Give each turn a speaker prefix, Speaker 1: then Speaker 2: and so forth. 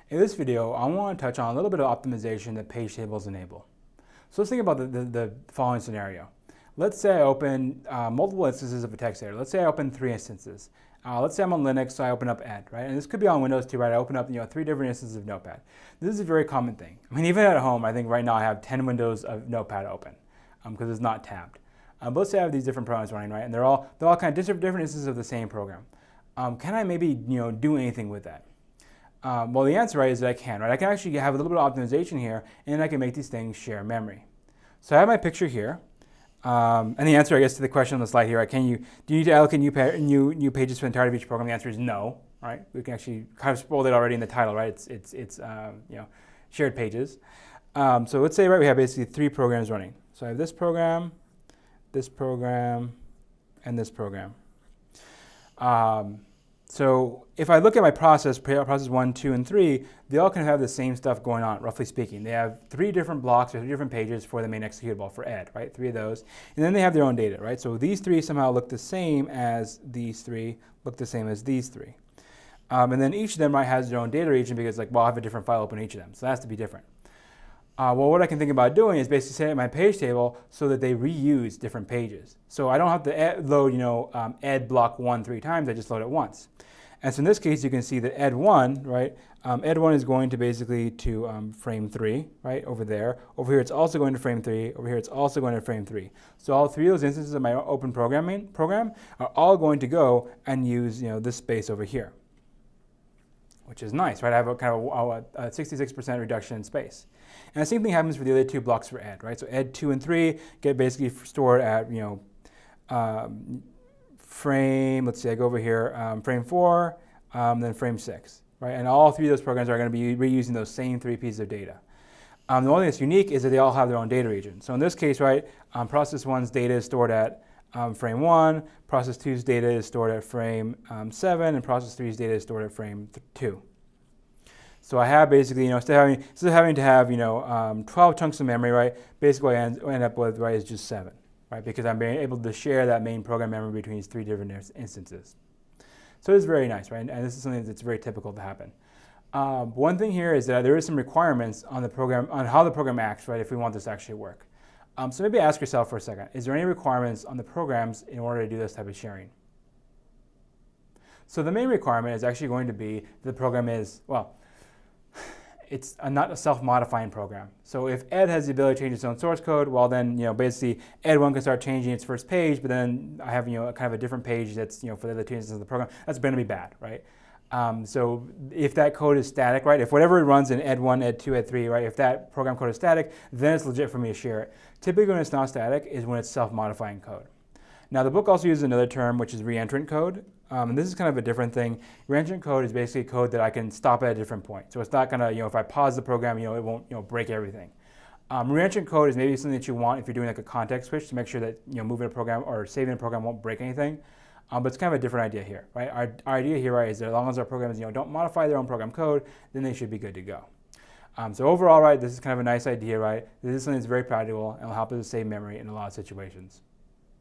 Speaker 1: In this video, I want to touch on a little bit of optimization that page tables enable. So let's think about the following scenario. Let's say I open multiple instances of a text editor. Let's say I open 3 instances. Let's say I'm on Linux, so I open up Ed, right? And this could be on Windows too, right? I open up 3 different instances of Notepad. This is a very common thing. I mean, even at home, I think right now I have 10 windows of Notepad open because it's not tabbed. But let's say I have these different programs running, right? And they're all kind of different instances of the same program. Can I maybe do anything with that? Well, the answer, right, is that I can, right? I can actually have a little bit of optimization here, and I can make these things share memory. So I have my picture here, and the answer, I guess, to the question on the slide here, right, do you need to allocate new pages for the entirety of each program? The answer is no, right? We can actually kind of spoiled it already in the title, right? It's shared pages. So let's say, right, we have basically 3 programs running. So I have this program, and this program. So if I look at my process 1, 2, and 3, they all kind of have the same stuff going on, roughly speaking. They have 3 different blocks or 3 different pages for the main executable for Ed, right? 3 of those. And then they have their own data, right? So these 3 somehow look the same as these 3, look the same as these 3. And then each of them has their own data region because, like, well, I have a different file open each of them. So that has to be different. Well, what I can think about doing is basically setting my page table so that they reuse different pages. So I don't have to load, Ed block 1 3 times. I just load it once. And so in this case, you can see that Ed1, right? Ed1 is going to basically to frame 3, right, over there. Over here, it's also going to frame 3. Over here, it's also going to frame 3. So all 3 of those instances of my open program are all going to go and use, this space over here, which is nice, right? I have a kind of a 66% reduction in space. And the same thing happens for the other 2 blocks for Ed, right? So Ed 2 and 3 get basically stored at, frame, let's say I go over here, frame 4, then frame 6, right? And all 3 of those programs are going to be reusing those same 3 pieces of data. The only thing that's unique is that they all have their own data region. So in this case, right, process 1's data is stored at frame 1, process 2's data is stored at frame 7, and process 3's data is stored at frame 2. So I have basically, instead of having to have 12 chunks of memory, right, basically what I end up with, right, is just 7, right, because I'm being able to share that main program memory between these 3 different instances. So it's very nice, right, and this is something that's very typical to happen. One thing here is that there is some requirements on the program, on how the program acts, right, if we want this to actually work. So maybe ask yourself for a second, is there any requirements on the programs in order to do this type of sharing? So the main requirement is actually going to be the program is, well, it's not a self-modifying program. So if Ed has the ability to change its own source code, well then, basically Ed1 can start changing its first page, but then I have, kind of a different page that's, for the other 2 instances of the program. That's going to be bad, right? So if that code is static, right, if whatever runs in Ed1, Ed2, Ed3, right, if that program code is static, then it's legit for me to share it. Typically when it's not static is when it's self-modifying code. Now the book also uses another term, which is reentrant code. And this is kind of a different thing. Reentrant code is basically code that I can stop at a different point. So it's not going to, if I pause the program, it won't, break everything. Reentrant code is maybe something that you want if you're doing like a context switch to make sure that, moving a program or saving a program won't break anything. But it's kind of a different idea here, right? Our idea here, right, is that as long as our programs, don't modify their own program code, then they should be good to go. So overall, right, this is kind of a nice idea, right? This is something that's very practical and will help us save memory in a lot of situations.